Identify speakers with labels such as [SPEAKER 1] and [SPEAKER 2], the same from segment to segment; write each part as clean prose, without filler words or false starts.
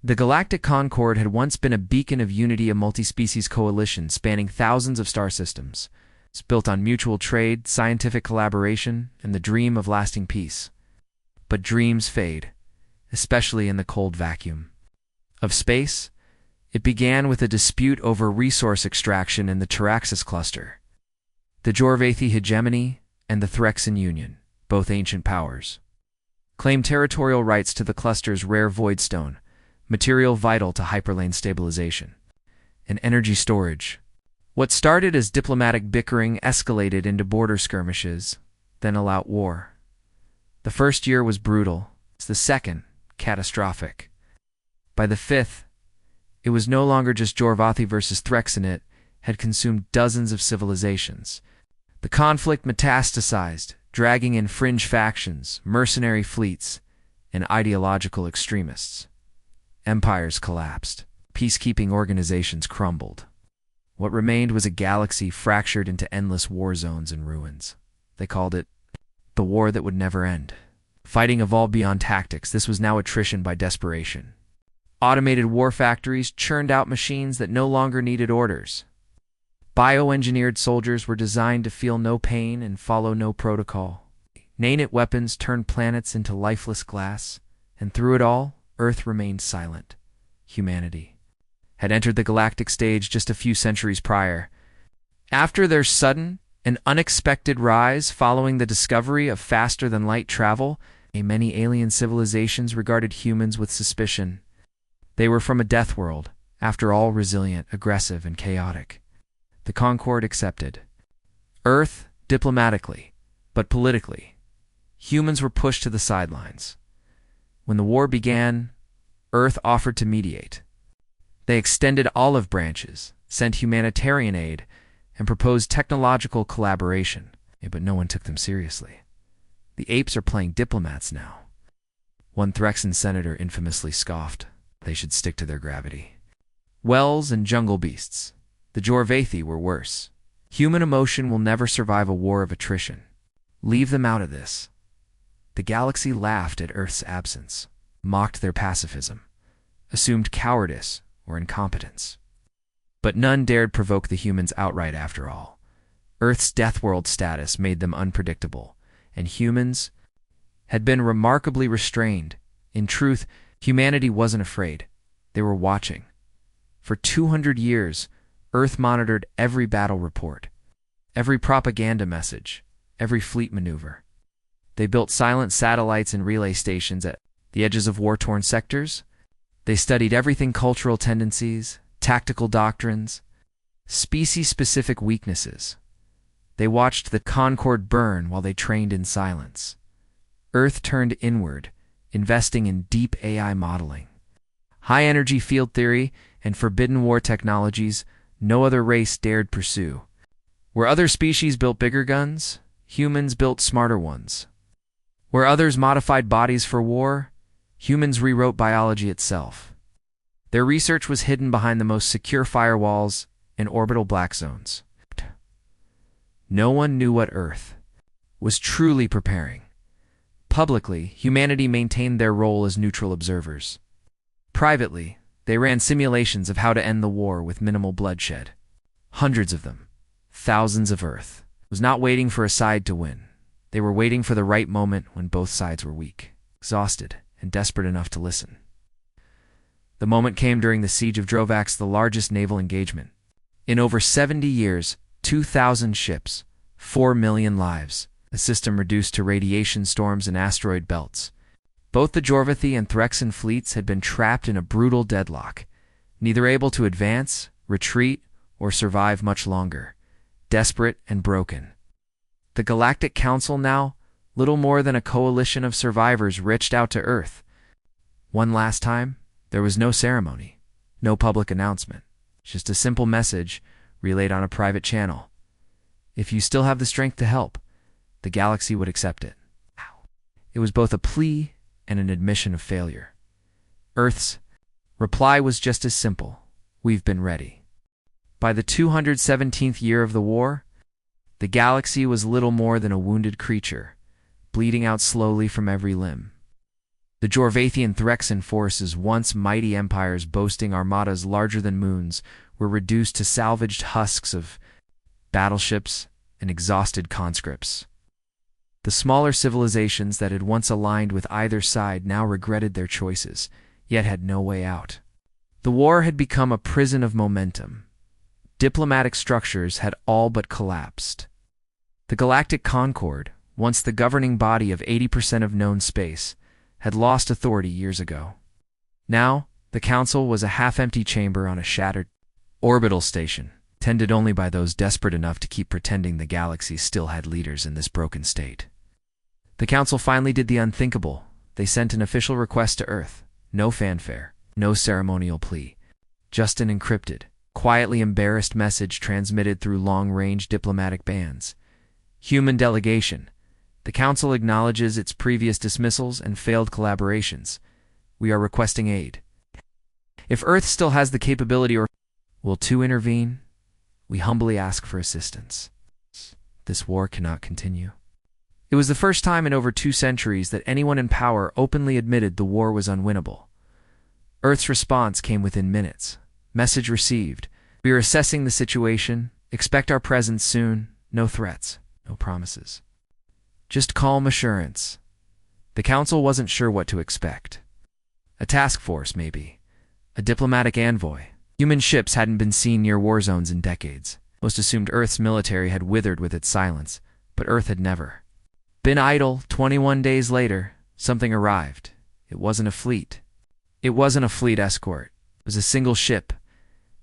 [SPEAKER 1] The Galactic Concord had once been a beacon of unity, a multi-species coalition spanning thousands of star systems. It's built on mutual trade, scientific collaboration, and the dream of lasting peace. But dreams fade, especially in the cold vacuum of space. It began with a dispute over resource extraction in the Taraxis cluster. The Jorvathi hegemony and the Threxan Union, both ancient powers, claimed territorial rights to the cluster's rare voidstone, material vital to hyperlane stabilization and energy storage. What started as diplomatic bickering escalated into border skirmishes, then all-out war. The first year was brutal, the second catastrophic. By the fifth, it was no longer just Jorvathi versus Threxan. It had consumed dozens of civilizations. The conflict metastasized, dragging in fringe factions, mercenary fleets, and ideological extremists. Empires collapsed. Peacekeeping organizations crumbled. What remained was a galaxy fractured into endless war zones and ruins. They called it the war that would never end. Fighting evolved beyond tactics. This was now attrition by desperation. Automated war factories churned out machines that no longer needed orders. Bioengineered soldiers were designed to feel no pain and follow no protocol. Nanite weapons turned planets into lifeless glass, and through it all, Earth remained silent. Humanity had entered the galactic stage just a few centuries prior. After their sudden and unexpected rise following the discovery of faster-than-light travel, many alien civilizations regarded humans with suspicion. They were from a death world, after all resilient, aggressive, and chaotic. The Concord accepted. Earth, diplomatically, but politically. Humans were pushed to the sidelines. When the war began, Earth offered to mediate. They extended olive branches, sent humanitarian aid, and proposed technological collaboration, but no one took them seriously. The apes are playing diplomats now. One Threxan senator infamously scoffed. They should stick to their gravity. Wells and jungle beasts. The Jorvathi were worse. Human emotion will never survive a war of attrition. Leave them out of this. The galaxy laughed at Earth's absence, mocked their pacifism, assumed cowardice or incompetence. But none dared provoke the humans outright after all. Earth's death world status made them unpredictable, and humans had been remarkably restrained. In truth, humanity wasn't afraid. They were watching. For 200 years, Earth monitored every battle report, every propaganda message, every fleet maneuver. They built silent satellites and relay stations at the edges of war-torn sectors. They studied everything: cultural tendencies, tactical doctrines, species-specific weaknesses. They watched the Concord burn while they trained in silence. Earth turned inward, investing in deep AI modeling, high-energy field theory, and forbidden war technologies no other race dared pursue. Where other species built bigger guns, humans built smarter ones. Where others modified bodies for war, humans rewrote biology itself. Their research was hidden behind the most secure firewalls and orbital black zones. No one knew what Earth was truly preparing. Publicly, humanity maintained their role as neutral observers. Privately, they ran simulations of how to end the war with minimal bloodshed. Hundreds of them, thousands of Earth, was not waiting for a side to win. They were waiting for the right moment when both sides were weak, exhausted, and desperate enough to listen. The moment came during the Siege of Drovax, the largest naval engagement. In over 70 years, 2,000 ships, 4 million lives, a system reduced to radiation storms and asteroid belts. Both the Jorvathi and Threxan fleets had been trapped in a brutal deadlock, neither able to advance, retreat, or survive much longer, desperate and broken. The Galactic Council now, little more than a coalition of survivors, reached out to Earth. One last time, there was no ceremony, no public announcement, just a simple message relayed on a private channel. If you still have the strength to help, the galaxy would accept it. It was both a plea and an admission of failure. Earth's reply was just as simple: we've been ready. By the 217th year of the war, the galaxy was little more than a wounded creature, bleeding out slowly from every limb. The Jorvathian Threxan forces, once mighty empires boasting armadas larger than moons, were reduced to salvaged husks of battleships and exhausted conscripts. The smaller civilizations that had once aligned with either side now regretted their choices, yet had no way out. The war had become a prison of momentum. Diplomatic structures had all but collapsed. The Galactic Concord, once the governing body of 80% of known space, had lost authority years ago. Now, the Council was a half-empty chamber on a shattered orbital station, tended only by those desperate enough to keep pretending the galaxy still had leaders in this broken state. The Council finally did the unthinkable. They sent an official request to Earth. No fanfare, no ceremonial plea. Just an encrypted, quietly embarrassed message transmitted through long-range diplomatic bands. Human delegation. The Council acknowledges its previous dismissals and failed collaborations. We are requesting aid. If Earth still has the capability or will to intervene, we humbly ask for assistance. This war cannot continue. It was the first time in over 2 centuries that anyone in power openly admitted the war was unwinnable. Earth's response came within minutes. Message received. We are assessing the situation. Expect our presence soon. No threats. No promises. Just calm assurance. The Council wasn't sure what to expect. A task force, maybe. A diplomatic envoy. Human ships hadn't been seen near war zones in decades. Most assumed Earth's military had withered with its silence, but Earth had never been idle. 21 days later, something arrived. It wasn't a fleet. It wasn't a fleet escort. It was a single ship.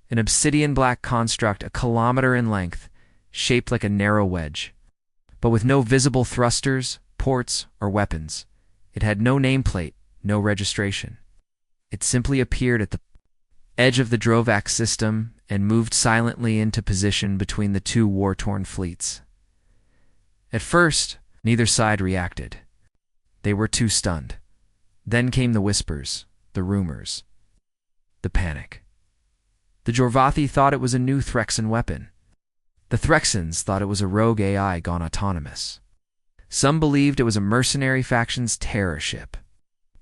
[SPEAKER 1] An obsidian black construct 1 kilometer in length, shaped like a narrow wedge. But with no visible thrusters, ports, or weapons. It had no nameplate, no registration. It simply appeared at the edge of the Drovac system and moved silently into position between the 2 war-torn fleets. At first, neither side reacted. They were too stunned. Then came the whispers, the rumors, the panic. The Jorvathi thought it was a new Threxan weapon. The Threxans thought it was a rogue AI gone autonomous. Some believed it was a mercenary faction's terror ship.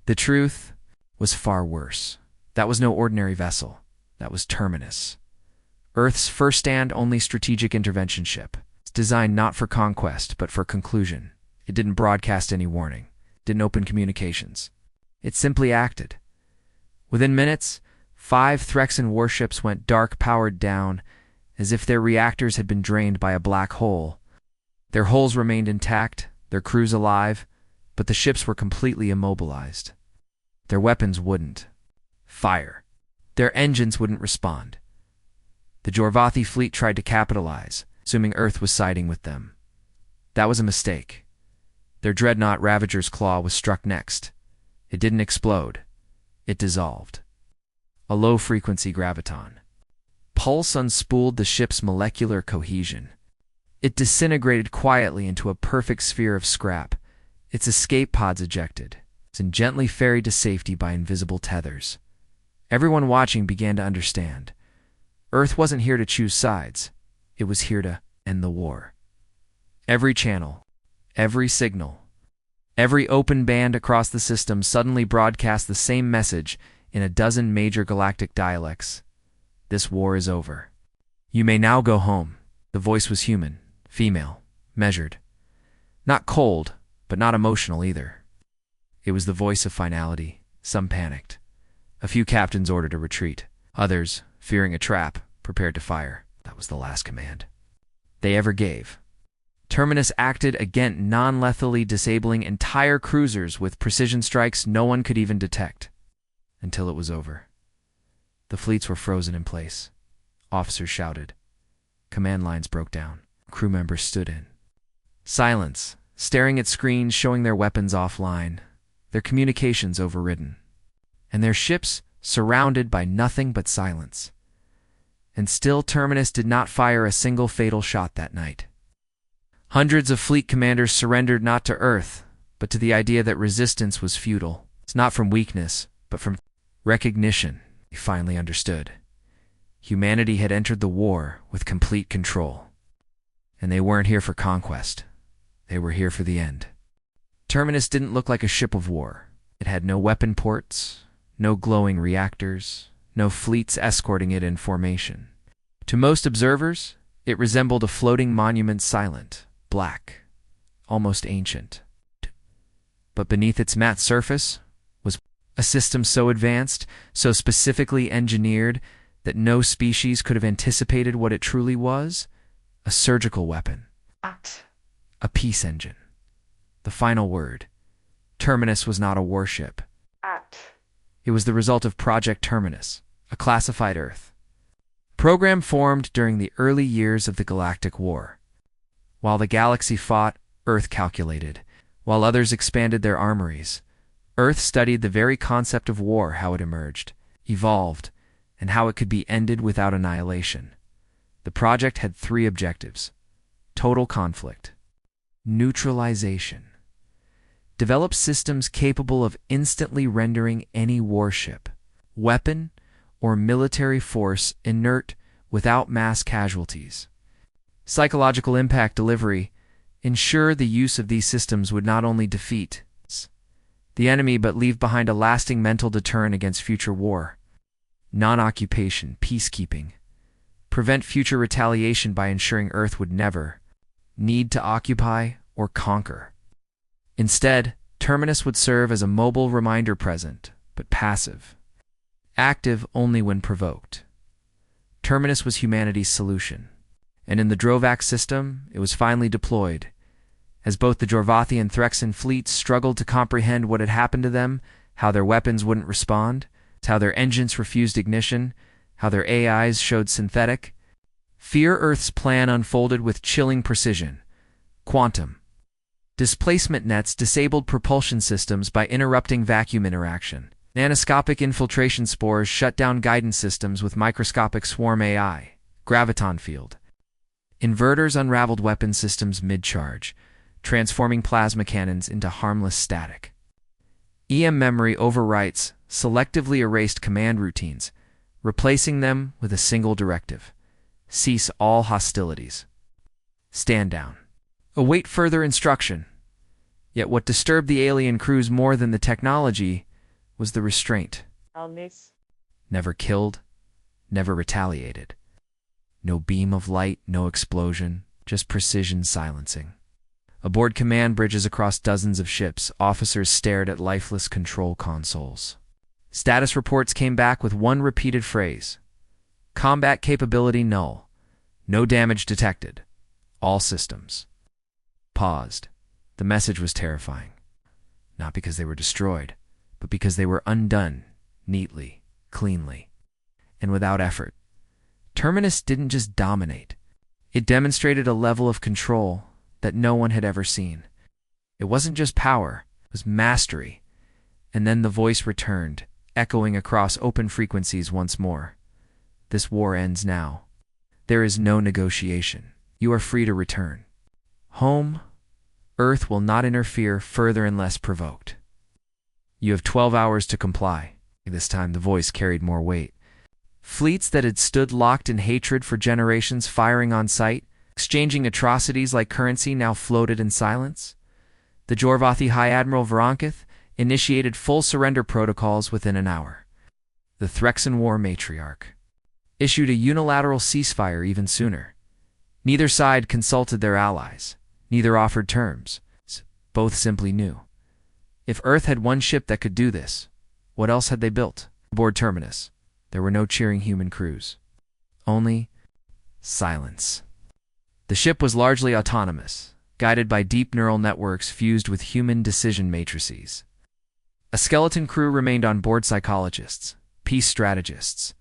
[SPEAKER 1] The truth was far worse. That was no ordinary vessel. That was Terminus. Earth's first and only strategic intervention ship. It's designed not for conquest, but for conclusion. It didn't broadcast any warning. Didn't open communications. It simply acted. Within minutes, 5 Threxan warships went dark powered down, as if their reactors had been drained by a black hole. Their hulls remained intact, their crews alive, but the ships were completely immobilized. Their weapons wouldn't fire. Their engines wouldn't respond. The Jorvathi fleet tried to capitalize, assuming Earth was siding with them. That was a mistake. Their dreadnought Ravager's Claw was struck next. It didn't explode. It dissolved. A low-frequency graviton. Pulse unspooled the ship's molecular cohesion. It disintegrated quietly into a perfect sphere of scrap, its escape pods ejected, and gently ferried to safety by invisible tethers. Everyone watching began to understand. Earth wasn't here to choose sides. It was here to end the war. Every channel, every signal, every open band across the system suddenly broadcast the same message in a dozen major galactic dialects. This war is over. You may now go home. The voice was human, female, measured. Not cold, but not emotional either. It was the voice of finality. Some panicked. A few captains ordered a retreat. Others, fearing a trap, prepared to fire. That was the last command they ever gave. Terminus acted again, non-lethally disabling entire cruisers with precision strikes no one could even detect. Until it was over. The fleets were frozen in place. Officers shouted. Command lines broke down. Crew members stood in silence, staring at screens showing their weapons offline, their communications overridden, and their ships surrounded by nothing but silence. And still Terminus did not fire a single fatal shot that night. Hundreds of fleet commanders surrendered not to Earth, but to the idea that resistance was futile. It's not from weakness, but from recognition. They finally understood. Humanity had entered the war with complete control. And they weren't here for conquest. They were here for the end. Terminus didn't look like a ship of war. It had no weapon ports, no glowing reactors, no fleets escorting it in formation. To most observers, it resembled a floating monument, silent, black, almost ancient. But beneath its matte surface was a system so advanced, so specifically engineered, that no species could have anticipated what it truly was: a surgical weapon, a peace engine. The final word. Terminus was not a warship. It was the result of Project Terminus, a classified Earth program formed during the early years of the Galactic War. While the galaxy fought, Earth calculated. While others expanded their armories, Earth studied the very concept of war, how it emerged, evolved, and how it could be ended without annihilation. The project had three objectives: total conflict, neutralization, develop systems capable of instantly rendering any warship, weapon, or military force inert without mass casualties. Psychological impact delivery. Ensure the use of these systems would not only defeat the enemy but leave behind a lasting mental deterrent against future war. Non-occupation, peacekeeping. Prevent future retaliation by ensuring Earth would never need to occupy or conquer. Instead, Terminus would serve as a mobile reminder, present, but passive. Active only when provoked. Terminus was humanity's solution, and in the Drovac system, it was finally deployed. As both the Jorvathi and Threxan fleets struggled to comprehend what had happened to them, how their weapons wouldn't respond, how their engines refused ignition, how their AIs showed synthetic, Fear Earth's plan unfolded with chilling precision. Quantum displacement nets disabled propulsion systems by interrupting vacuum interaction. Nanoscopic infiltration spores shut down guidance systems with microscopic swarm AI. Graviton field. Inverters unraveled weapon systems mid-charge, transforming plasma cannons into harmless static. EM memory overwrites selectively erased command routines, replacing them with a single directive: cease all hostilities. Stand down. Await further instruction. Yet what disturbed the alien crews more than the technology was the restraint. Never killed, never retaliated. No beam of light, no explosion, just precision silencing. Aboard command bridges across dozens of ships, officers stared at lifeless control consoles. Status reports came back with one repeated phrase: combat capability null. No damage detected. All systems. Paused. The message was terrifying. Not because they were destroyed, but because they were undone, neatly, cleanly, and without effort. Terminus didn't just dominate. It demonstrated a level of control that no one had ever seen. It wasn't just power, it was mastery. And then the voice returned, echoing across open frequencies once more. This war ends now. There is no negotiation. You are free to return. Home, Earth will not interfere further unless provoked. You have 12 hours to comply. This time the voice carried more weight. Fleets that had stood locked in hatred for generations, firing on sight, exchanging atrocities like currency, now floated in silence. The Jorvathi High Admiral Varankith initiated full surrender protocols within an hour. The Threxan War Matriarch issued a unilateral ceasefire even sooner. Neither side consulted their allies. Neither offered terms. Both simply knew. If Earth had one ship that could do this, what else had they built? Aboard Terminus, there were no cheering human crews. Only silence. The ship was largely autonomous, guided by deep neural networks fused with human decision matrices. A skeleton crew remained on board: psychologists, peace strategists,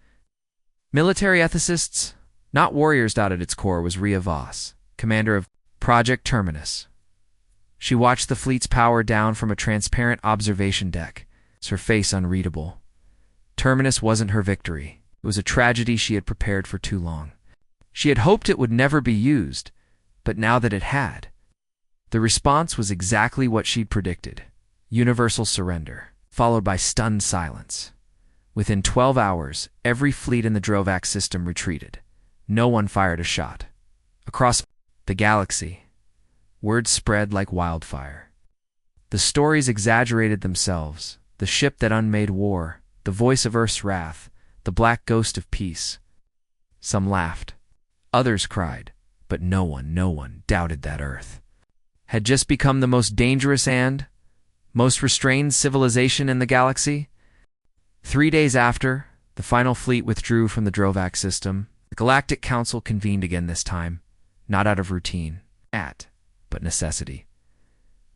[SPEAKER 1] military ethicists. Not warriors. At its core was Rhea Voss, commander of Project Terminus. She watched the fleet's power down from a transparent observation deck, her face unreadable. Terminus wasn't her victory. It was a tragedy she had prepared for too long. She had hoped it would never be used, but now that it had, the response was exactly what she'd predicted: universal surrender, followed by stunned silence. Within 12 hours, every fleet in the Drovac system retreated. No one fired a shot. Across the galaxy, word spread like wildfire. The stories exaggerated themselves. the ship that unmade war, the voice of Earth's wrath, the black ghost of peace. Some laughed. Others cried. But no one doubted that Earth had just become the most dangerous and most restrained civilization in the galaxy. 3 days after, the final fleet withdrew from the Drovac system. The Galactic Council convened again this time, not out of routine, but necessity.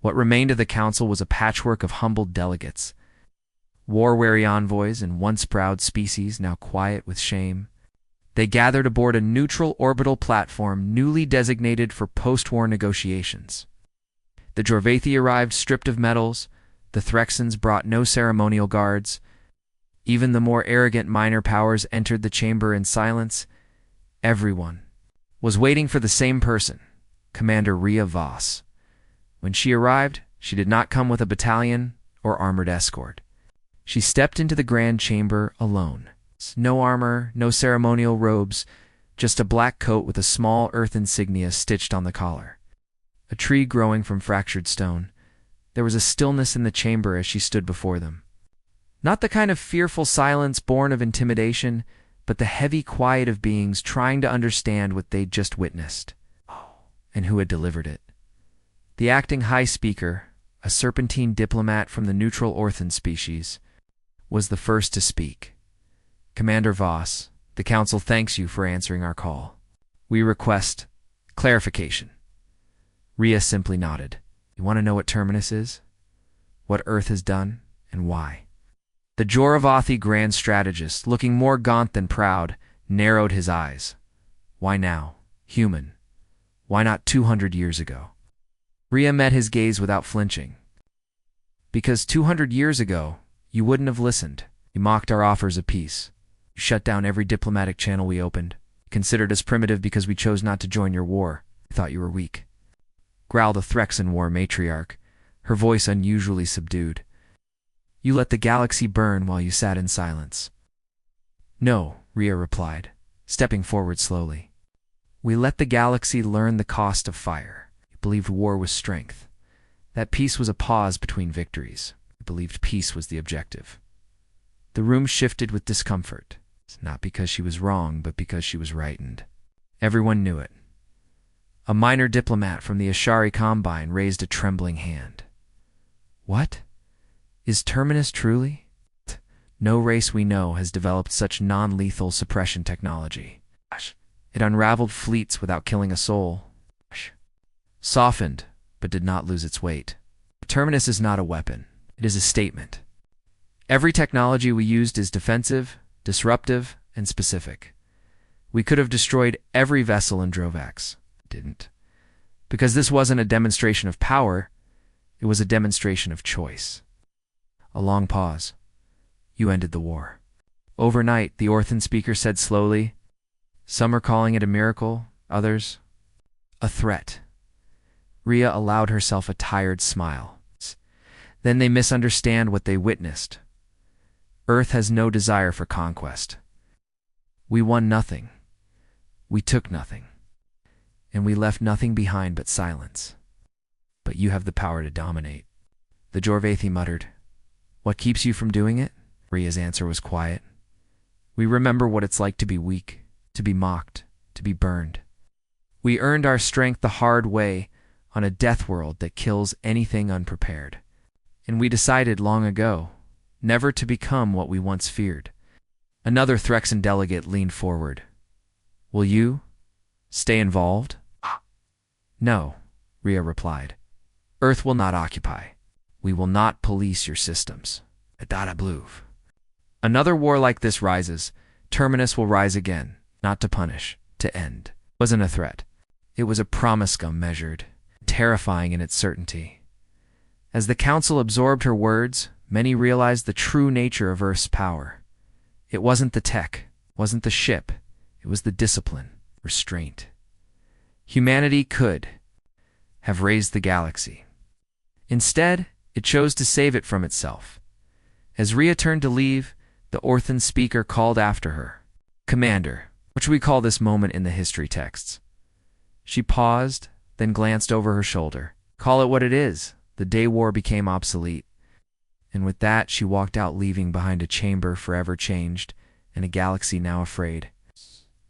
[SPEAKER 1] What remained of the council was a patchwork of humbled delegates, war-weary envoys and once-proud species now quiet with shame. They gathered aboard a neutral orbital platform newly designated for post-war negotiations. The Jorvathi arrived stripped of medals, the Threxans brought no ceremonial guards. Even the more arrogant minor powers entered the chamber in silence. Everyone was waiting for the same person, Commander Rhea Voss. When she arrived, she did not come with a battalion or armored escort. She stepped into the grand chamber alone. No armor, no ceremonial robes, just a black coat with a small earth insignia stitched on the collar. A tree growing from fractured stone. There was a stillness in the chamber as she stood before them. Not the kind of fearful silence born of intimidation, but the heavy quiet of beings trying to understand what they'd just witnessed. And who had delivered it. The acting high speaker, a serpentine diplomat from the neutral Orthan species, was the first to speak. Commander Voss, the Council thanks you for answering our call. We request clarification. Rhea simply nodded. You want to know what Terminus is? What Earth has done, and why? The Jorvathi grand strategist, looking more gaunt than proud, narrowed his eyes. Why now, human? Why not 200 years ago? Rhea met his gaze without flinching. Because 200 years ago, you wouldn't have listened. You mocked our offers of peace. You shut down every diplomatic channel we opened. Considered us primitive because we chose not to join your war. You thought you were weak. Growled the Threxan war matriarch, her voice unusually subdued. You let the galaxy burn while you sat in silence. No, Rhea replied, stepping forward slowly. We let the galaxy learn the cost of fire. You believed war was strength. That peace was a pause between victories. You believed peace was the objective. The room shifted with discomfort, not because she was wrong, but because she was frightened. Everyone knew it. A minor diplomat from the Ashari Combine raised a trembling hand. What? Is Terminus truly? No race we know has developed such non-lethal suppression technology. It unraveled fleets without killing a soul. Softened, but did not lose its weight. Terminus is not a weapon. It is a statement. Every technology we used is defensive, disruptive, and specific. We could have destroyed every vessel in Drovax. Didn't. Because this wasn't a demonstration of power, it was a demonstration of choice. A long pause. You ended the war. Overnight, the Orthan speaker said slowly, some are calling it a miracle, others, a threat. Rhea allowed herself a tired smile. Then they misunderstand what they witnessed. Earth has no desire for conquest. We won nothing. We took nothing. And we left nothing behind but silence. But you have the power to dominate. The Jorvathi muttered. What keeps you from doing it? Rhea's answer was quiet. We remember what it's like to be weak, to be mocked, to be burned. We earned our strength the hard way on a death world that kills anything unprepared. And we decided long ago never to become what we once feared. Another Threxan delegate leaned forward. Will you stay involved? No, Rhea replied. Earth will not occupy. We will not police your systems. Another war like this rises. Terminus will rise again, not to punish, to end. It wasn't a threat. It was a promise measured, terrifying in its certainty. As the council absorbed her words, many realized the true nature of Earth's power. It wasn't the tech, wasn't the ship, it was the discipline, restraint. Humanity could have raised the galaxy. Instead, it chose to save it from itself. As Rhea turned to leave, the Orthan speaker called after her. Commander, what should we call this moment in the history texts? She paused, then glanced over her shoulder. Call it what it is. The day war became obsolete. And with that, she walked out, leaving behind a chamber forever changed, and a galaxy now afraid.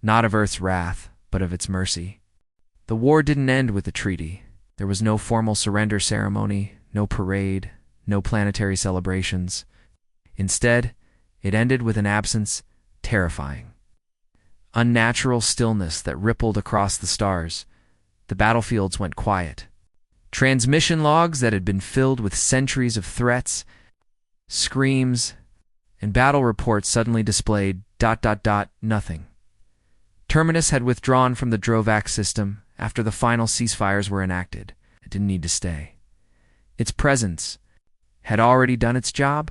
[SPEAKER 1] Not of Earth's wrath, but of its mercy. The war didn't end with the treaty. There was no formal surrender ceremony, no parade, no planetary celebrations. Instead, it ended with an absence terrifying. Unnatural stillness that rippled across the stars. The battlefields went quiet. Transmission logs that had been filled with centuries of threats, screams, and battle reports suddenly displayed ... nothing. Terminus had withdrawn from the Drovac system after the final ceasefires were enacted. It didn't need to stay. Its presence had already done its job.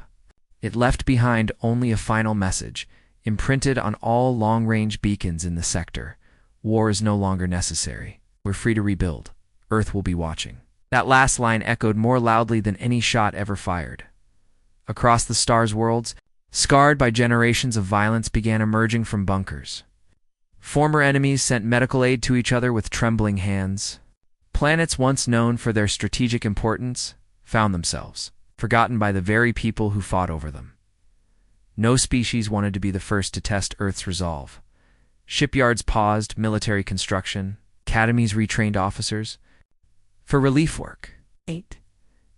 [SPEAKER 1] It left behind only a final message, imprinted on all long-range beacons in the sector. War is no longer necessary. We're free to rebuild. Earth will be watching. That last line echoed more loudly than any shot ever fired. Across the stars' worlds, scarred by generations of violence, began emerging from bunkers. Former enemies sent medical aid to each other with trembling hands. Planets once known for their strategic importance found themselves forgotten by the very people who fought over them. No species wanted to be the first to test Earth's resolve. Shipyards paused military construction. Academies retrained officers for relief work. 8.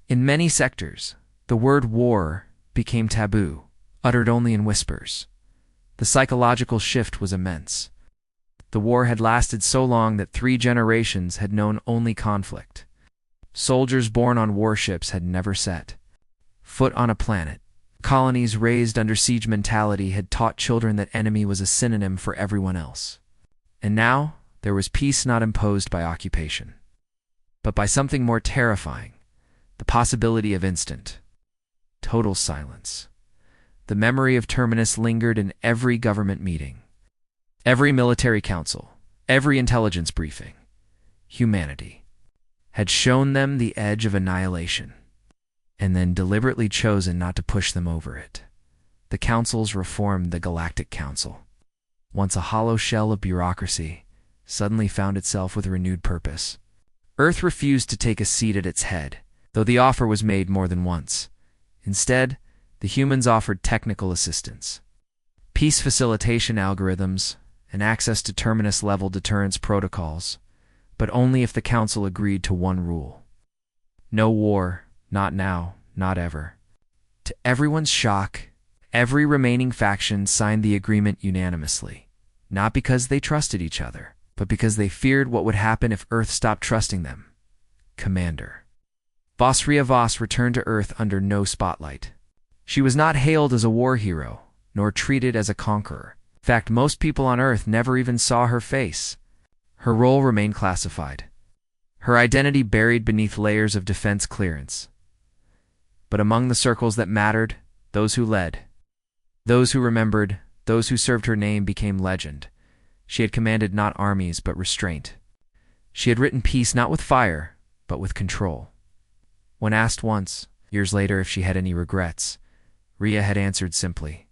[SPEAKER 1] In many sectors, the word war became taboo, uttered only in whispers. The psychological shift was immense. The war had lasted so long that 3 generations had known only conflict. Soldiers born on warships had never set foot on a planet. Colonies raised under siege mentality had taught children that enemy was a synonym for everyone else. And now, there was peace not imposed by occupation, but by something more terrifying, the possibility of instant, total silence. The memory of Terminus lingered in every government meeting, every military council, every intelligence briefing. Humanity had shown them the edge of annihilation, and then deliberately chosen not to push them over it. The councils reformed the Galactic Council. Once a hollow shell of bureaucracy, suddenly found itself with renewed purpose. Earth refused to take a seat at its head, though the offer was made more than once. Instead, the humans offered technical assistance, peace facilitation algorithms, and access to Terminus-level deterrence protocols, but only if the Council agreed to one rule. No war, not now, not ever. To everyone's shock, every remaining faction signed the agreement unanimously, not because they trusted each other, but because they feared what would happen if Earth stopped trusting them. Commander Vosria Voss returned to Earth under no spotlight. She was not hailed as a war hero, nor treated as a conqueror. In fact, most people on Earth never even saw her face. Her role remained classified, her identity buried beneath layers of defense clearance. But among the circles that mattered, those who led, those who remembered, those who served her name became legend. She had commanded not armies, but restraint. She had written peace not with fire, but with control. When asked once, years later, if she had any regrets, Rhea had answered simply,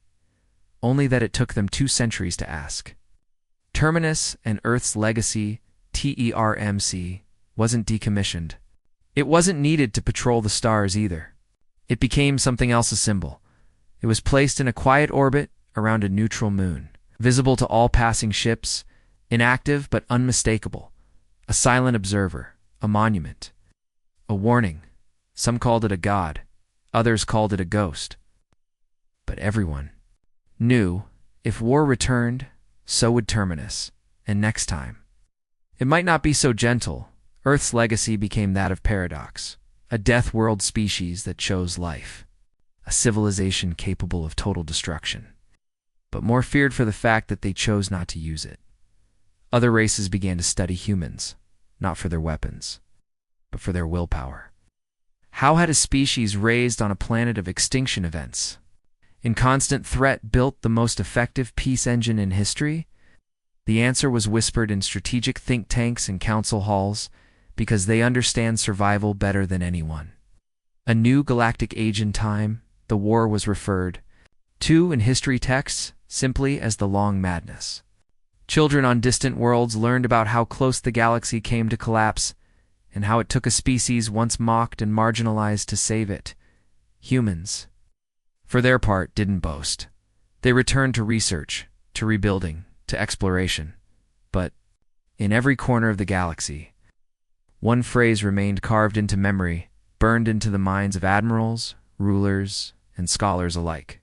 [SPEAKER 1] only that it took them 2 centuries to ask. Terminus and Earth's legacy, TERMC, wasn't decommissioned. It wasn't needed to patrol the stars either. It became something else, a symbol. It was placed in a quiet orbit around a neutral moon, visible to all passing ships, inactive but unmistakable, a silent observer, a monument, a warning. Some called it a god, others called it a ghost. But everyone knew if war returned, so would Terminus, and next time. It might not be so gentle. Earth's legacy became that of paradox, a death-world species that chose life, a civilization capable of total destruction, but more feared for the fact that they chose not to use it. Other races began to study humans, not for their weapons, but for their willpower. How had a species raised on a planet of extinction events, in constant threat, built the most effective peace engine in history? The answer was whispered in strategic think tanks and council halls, because they understand survival better than anyone. A new galactic age in time, the war was referred to in history texts simply as the Long Madness. Children on distant worlds learned about how close the galaxy came to collapse, and how it took a species once mocked and marginalized to save it. Humans, for their part, didn't boast. They returned to research, to rebuilding, to exploration. But in every corner of the galaxy, one phrase remained carved into memory, burned into the minds of admirals, rulers, and scholars alike.